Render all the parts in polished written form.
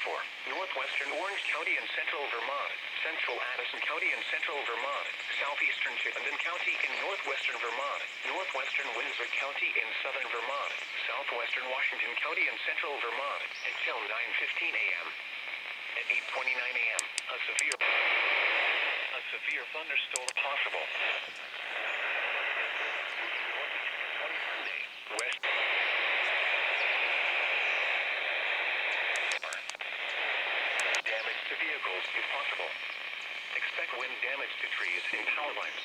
for northwestern Orange County and central Vermont, central Addison County and central Vermont, southeastern Chittenden County in northwestern Vermont, northwestern Windsor County in southern Vermont, southwestern Washington County and central Vermont until 9:15 a.m. At 8:29 a.m., a severe thunderstorm possible. West. Damage to vehicles is possible. Expect wind damage to trees and power lines.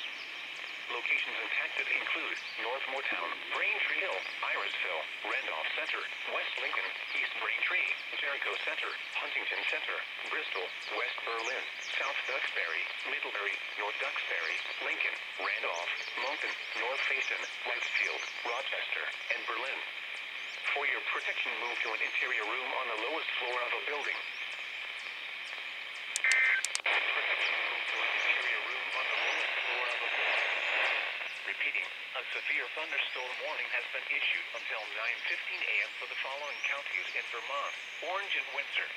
Locations impacted include North Moortown, Braintree Hill, Irisville, Randolph Center, West Lincoln, East Braintree, Jericho Center, Huntington Center, Bristol, West Berlin, South Duxbury, Middlebury, North Duxbury, Lincoln, Randolph, Moncton, North Facein, Westfield, Rochester, and Berlin. For your protection, move to an interior room on the lowest floor of a building. Repeating, a severe thunderstorm warning has been issued until 9:15 a.m. for the following counties in Vermont: Orange and Windsor.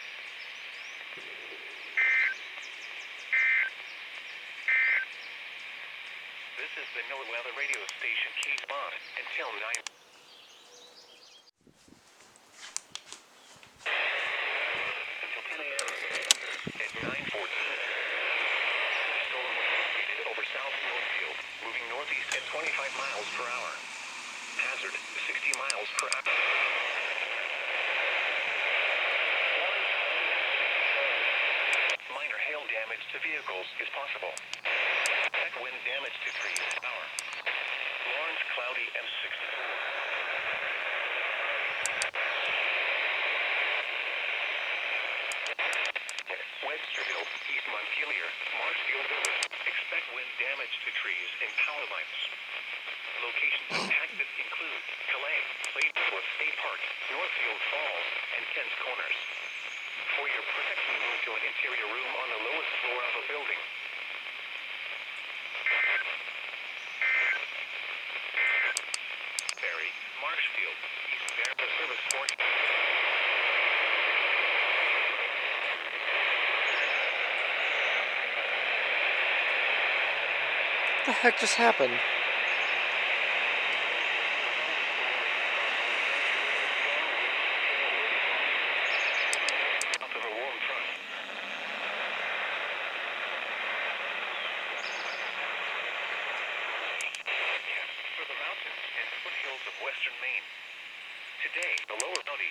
This is the NOAA weather radio station Cape Mod until 9. Until 10 a.m. At 9:14. Storm was located over South Northfield, moving northeast at 25 miles per hour. Hazard, 60 miles per hour. Minor hail damage to vehicles is possible. Heck wind damage to trees, power. Lawrence, cloudy and 64. Westerville, East Montpelier, Marshfield Village. Expect wind damage to trees and power lines. Locations impacted include Calais, Lakewood State Park, Northfield Falls, and Kent's Corners. For your protection, move to an interior room on the lowest floor of a building. Barry, Marshfield, East Barry Service Port. What the heck just happened? Up of a warm front. For the mountains and foothills of western Maine. Today, the lower county.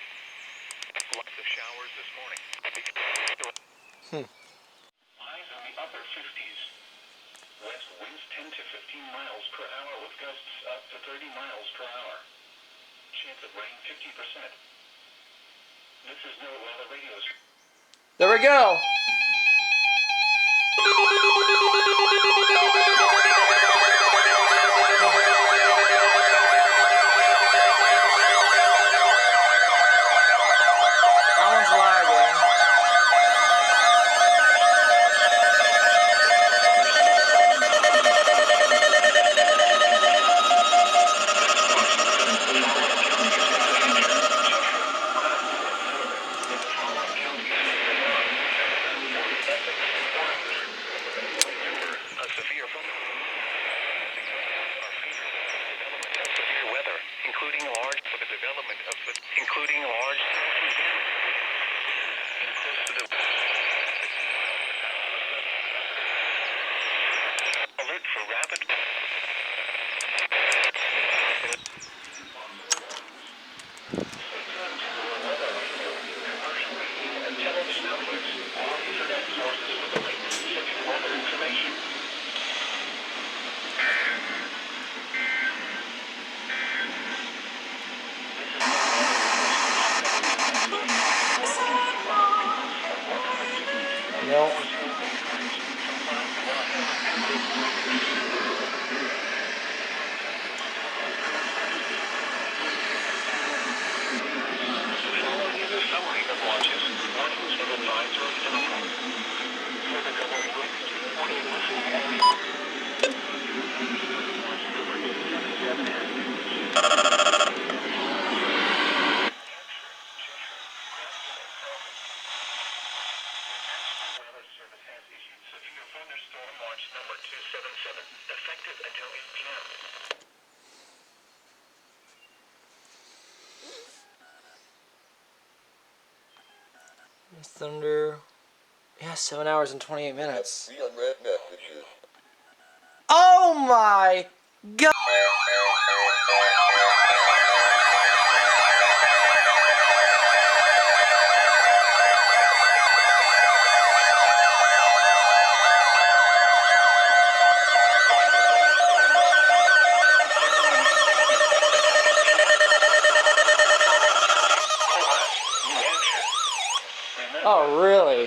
Lots of showers this morning. Highs in the upper 50s. West winds 10 to 15 miles per hour with gusts up to 30 miles per hour. Chance of rain 50%. This is NOAA weather radio. There we go. That one's lagging. Including large alert for rapid No. Thunder. Yeah, 7 hours and 28 minutes. Three unread messages. Oh my god! Oh, really?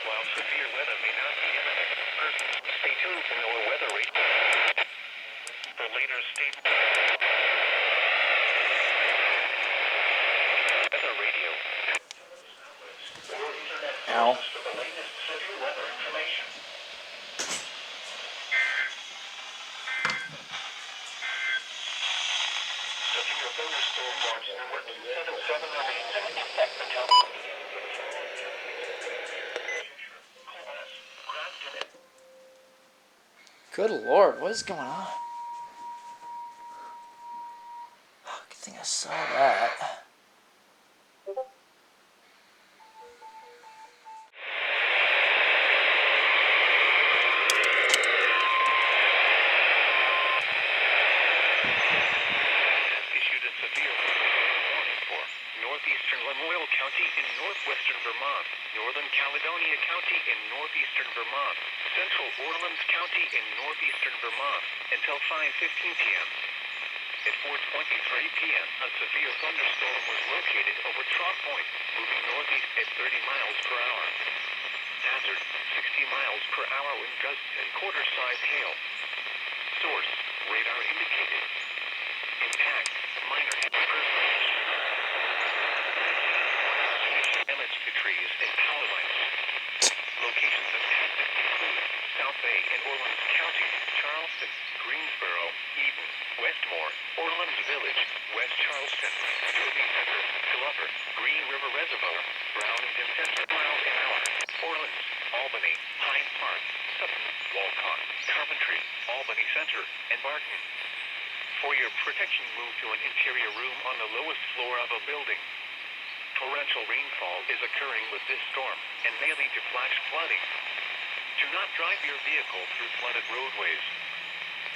While severe weather may not be imminent, persons stay tuned to NOAA weather rate for later state weather radio or internet Ow. sources for the latest severe weather information. Severe thunderstorm watch number 277 remains in effect until Good lord, what is going on? Good thing I saw that. issued a severe warning for northeastern Lamoille County in northwestern Vermont, northern Caledonia County in northeastern Vermont, central Orleans County in northeastern Vermont until 5:15 p.m. At 4:23 p.m., a severe thunderstorm was located over Trop Point, moving northeast at 30 miles per hour. Hazard, 60 miles per hour wind gusts and quarter-size hail. Source, radar indicated. Impact, minor persons. Damage to trees and power lines. Locations impacted include South Bay and Orleans County, Charleston, Greensboro, Eden, Westmore, Orleans Village, West Charleston, Derby Center, Glover, Green River Reservoir, Brownington Center, miles an hour, Orleans, Albany, Hyde Park, Sutton, Walcott, Coventry, Albany Center, and Barton. For your protection, move to an interior room on the lowest floor of a building. Torrential rainfall is occurring with this storm and may lead to flash flooding. Do not drive your vehicle through flooded roadways.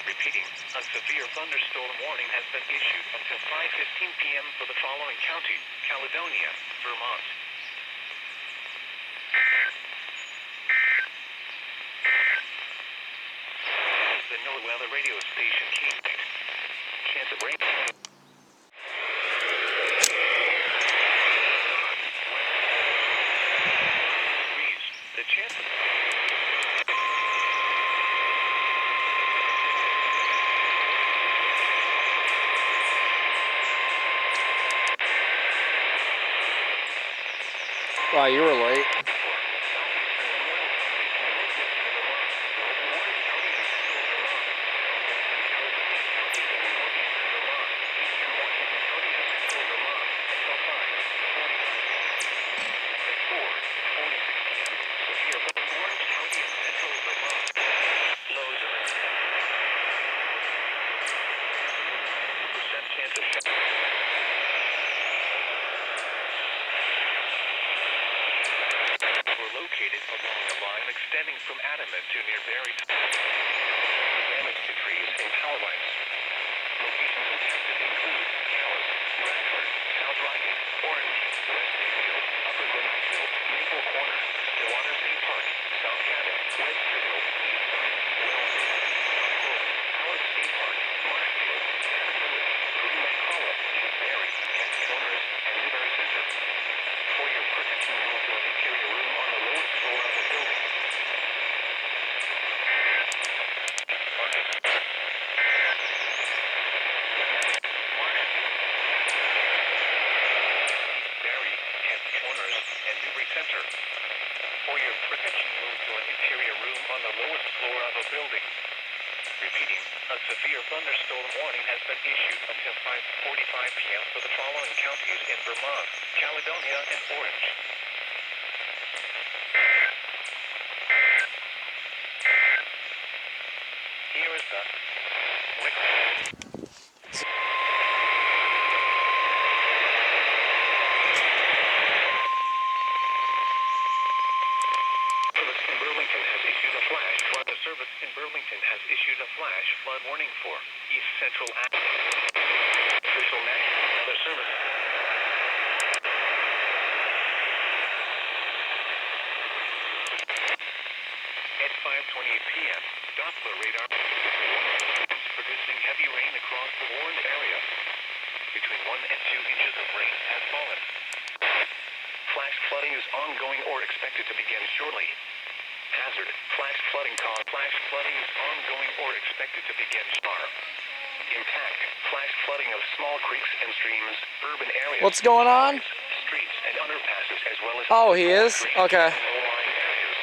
Repeating, a severe thunderstorm warning has been issued until 5:15 p.m. for the following counties: Caledonia, Vermont. This is the NOAA weather radio station Key. Chance of rain. The chance of Wow, you were late. located along a line extending from Adamant to near Berry. Damage to trees and power lines. Locations impacted include Calais, Bradford, South Riding, Orange, West Mayfield, Upper Glenville, Maple Corner, Stillwater State Park, South Cabot, Westerville, Eastside, Wellsville, South Grove, Howard State Park, Marshfield, Cannon Village, Green Bank Hollow, East Berry, Kent Corners, and Newberry Center. For your protection, move to an interior room on the lowest floor of the building. Berry, Kent Corners, and Newberry Center. For your protection, move to an interior room on the lowest floor of a building. Repeating, a severe thunderstorm warning has been issued until 5:45 p.m. for the following counties in Vermont, Caledonia, and Orange. on warning for East Central Official National Weather Service. At 5:28 p.m., Doppler radar is producing heavy rain across the warned area. Between 1 and 2 inches of rain has fallen. Flash flooding is ongoing or expected to begin shortly. Hazard: flash flooding caused. Flash flooding is ongoing or expected to begin tomorrow. Impact: flash flooding of small creeks and streams, urban areas. What's going on? Streets and underpasses, as well as Oh, he is? Okay. low-lying areas.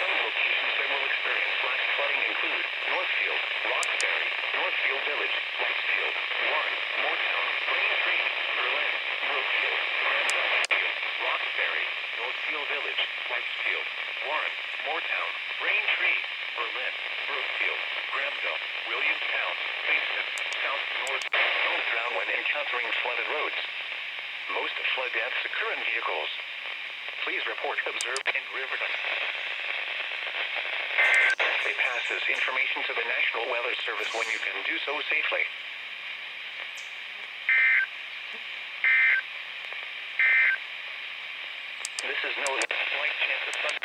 Some locations that will experience flash flooding include Northfield, Roxbury, Northfield Village, Whitefield, Warren, Moortown, Braintree, Berlin, Brookfield, Granville, Roxbury, Northfield Village, Whitefield, Warren, Moortown, Braintree, Berlin, Brookfield, Granville, Williamstown, Facein, South North. Don't drown when encountering flooded roads. Most flood deaths occur in vehicles. Please report observed in Riverton. They pass this information to the National Weather Service when you can do so safely. This is no slight chance of thunder.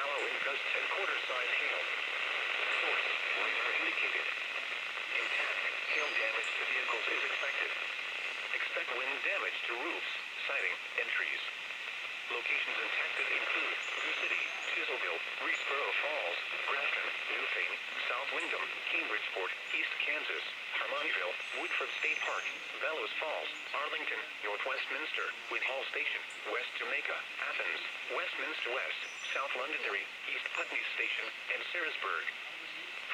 power wind gusts and quarter-size hail. Source, radar indicated. Intact, hail damage to vehicles is expected. Expect wind damage to roofs, siding, and trees. Locations impacted include Sioux City, Chisholville, Reesboro Falls, Grafton, Newfane, South Windham, Cambridgeport, East Kansas, Harmonville, Woodford State Park, Bellows Falls, Arlington, Northwestminster, Whitehall Station, West Jamaica, Athens, Westminster West, South Londonderry, East Putney Station, and Saresburg.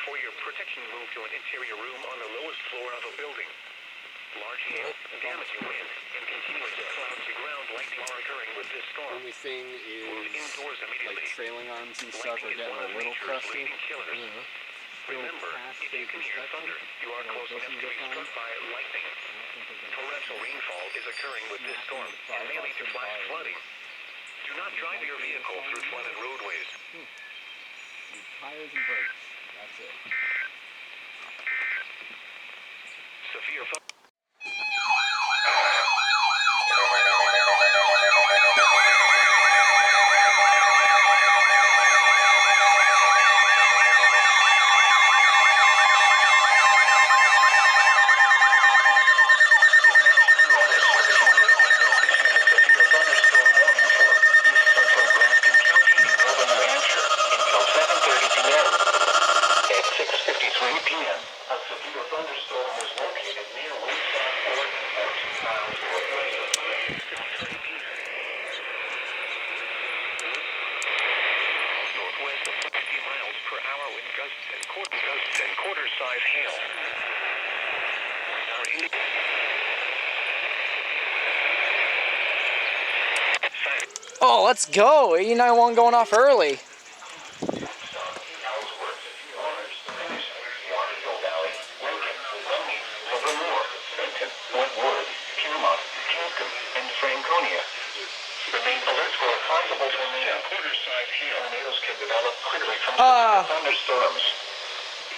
For your protection, move to an interior room on the lowest floor of a building. Large hail, damaging wind, and continuous cloud-to-ground lightning are occurring with this storm. Only thing Move is, indoors immediately. like, trailing arms and stuff are Lightning is getting one a of little nature's crusty. leading killers. Remember, if you can hear thunder, you are close enough to be struck by lightning. Torrential rainfall is occurring with this storm and may lead to flash flooding. Do not drive your vehicle through flooded roadways. Tires and brakes. That's it. Severe flood. Quarter-size hail. Oh, let's go. 89-1 going off early. Wentworth, Piermont, Canton, and Franconia. Remain alert for a possible tornado. Quarter-size hail. Tornadoes can develop quickly from thunderstorms.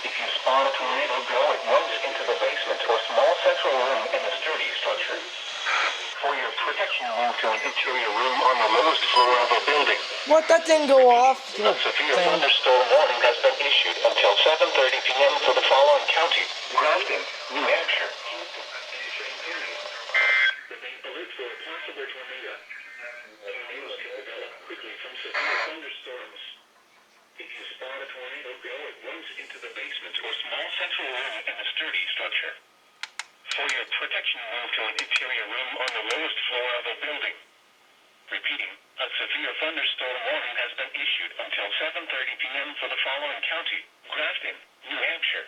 If you spawn a tornado, go at once into the basement or small central room in a sturdy structure. For your protection, move to an interior room on the lowest floor of a building. What? That didn't go off. A severe thunderstorm warning has been issued until 7:30 p.m. for the following county: Grafton, New Hampshire. Remain alert for a possible tornado. Tornadoes can develop quickly from severe thunderstorms. If you spot a tornado, go at once into the basement or small central room in a sturdy structure. For your protection, move to an interior room on the lowest floor of a building. Repeating, a severe thunderstorm warning has been issued until 7:30 p.m. for the following county: Grafton, New Hampshire.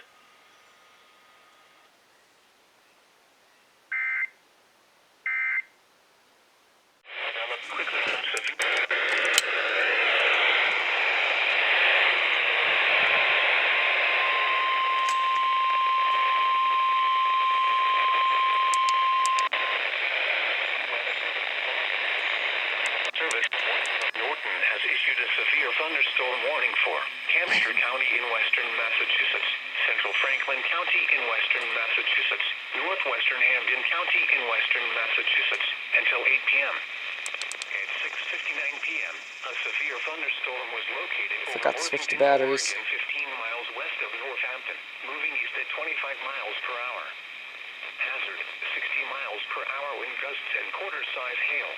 Develop quickly from severe. Norton has issued a severe thunderstorm warning for Hampshire County in western Massachusetts, central Franklin County in western Massachusetts, northwestern Hamden County in western Massachusetts, until 8 p.m. At 6:59 p.m., a severe thunderstorm was located over Forgot to switch the Worthington, batteries. Oregon, 15 miles west of Northampton, moving east at 25 miles per hour. Hazard, 60 miles per hour wind gusts and quarter-size hail.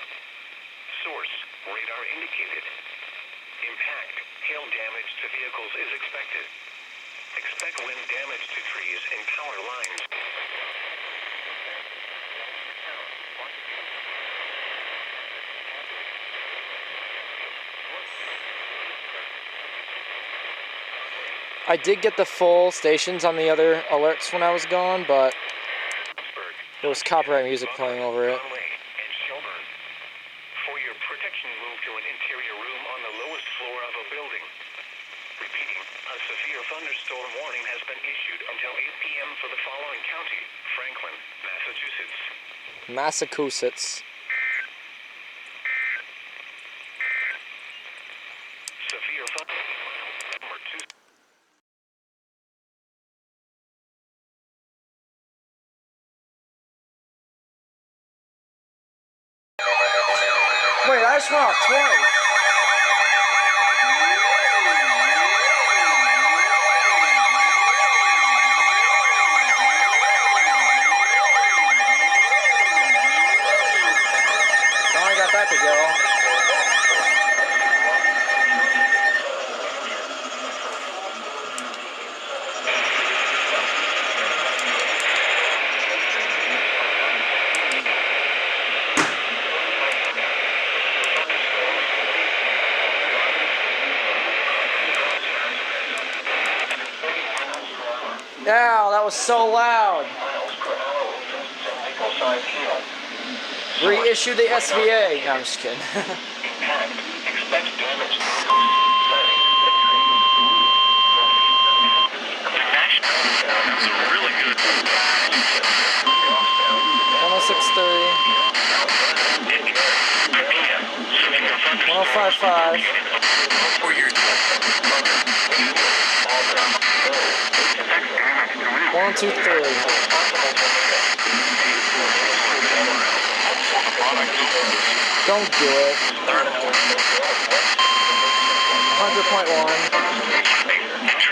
Source, radar indicated. Impact, hail damage to vehicles is expected. Expect wind damage to trees and power lines. I did get the full stations on the other alerts when I was gone, but there was copyright music playing over it. And Shelburne. For your protection, move to an interior room on the lowest floor of a building. Repeating, a severe thunderstorm warning has been issued until 8 p.m. for the following county: Franklin, Massachusetts. Massachusetts. Severe thunderstorm. Wait, I just went off twice. Ow, that was so loud. miles per hour with typical size hail. Reissue the SVA. No, I'm just kidding. Impact. Expect damage to siding and trees. The national sound is really good. 106.3. 105.5. For your 102.3. Don't do it. 100.1.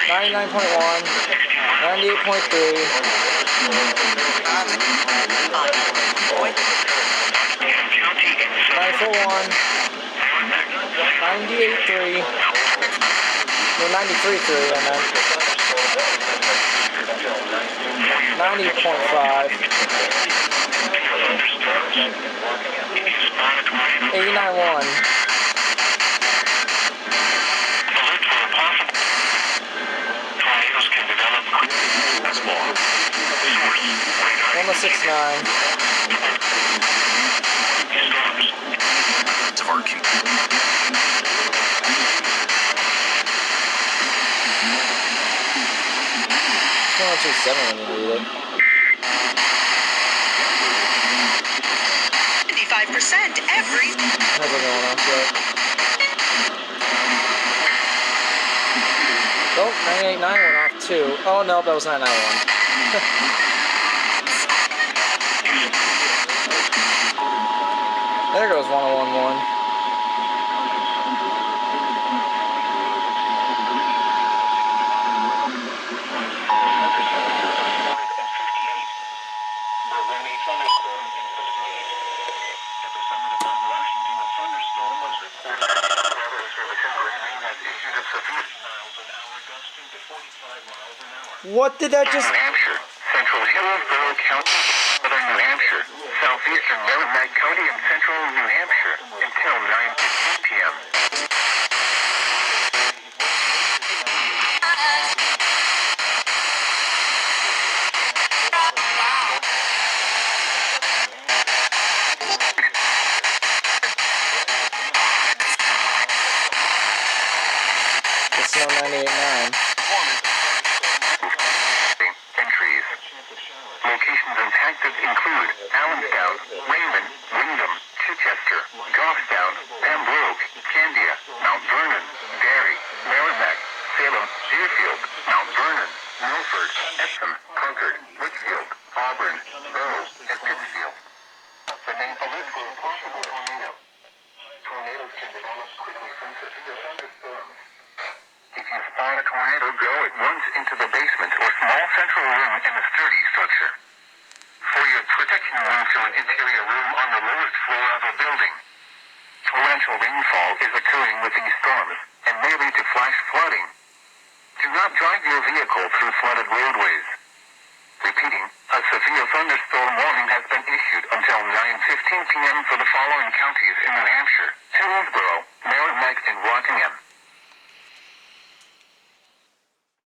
99.1. 98.3. 94.1. 98.3. No, 93.3, I meant. 90.5. 89.1. Tornadoes can develop as more. 106.9. Storms. Of our 102.7 when you need it. 55% every. Never going off yet. Oh, 98.9 went off too. Oh no, that was 991. There goes 101.1. What did that just... New Hampshire, central Hillsborough County, southern New Hampshire, southeastern Merrimack County, and central New Hampshire until 9:15 p.m. It's no 98.9. Entries. Locations and tactics include Allenstown, Raymond, Wyndham, Chichester, Goffstown, Pembroke, Candia, Mount Vernon, Derry, Merrimack, Salem, Deerfield, Mount Vernon, Milford, Epsom, Concord, Litchfield, Auburn, Bow, and Pittsfield. The name alert for a possible tornado. Tornadoes can develop quickly from severe thunderstorms. If you spot a tornado, go at once into the basement or small central room in a sturdy structure. For your protection, move to an interior room on the lowest floor of a building. Torrential rainfall is occurring with these storms and may lead to flash flooding. Do not drive your vehicle through flooded roadways. Repeating, a severe thunderstorm warning has been issued until 9:15 p.m. for the following counties in New Hampshire: Hillsborough, Merrimack, and Rockingham.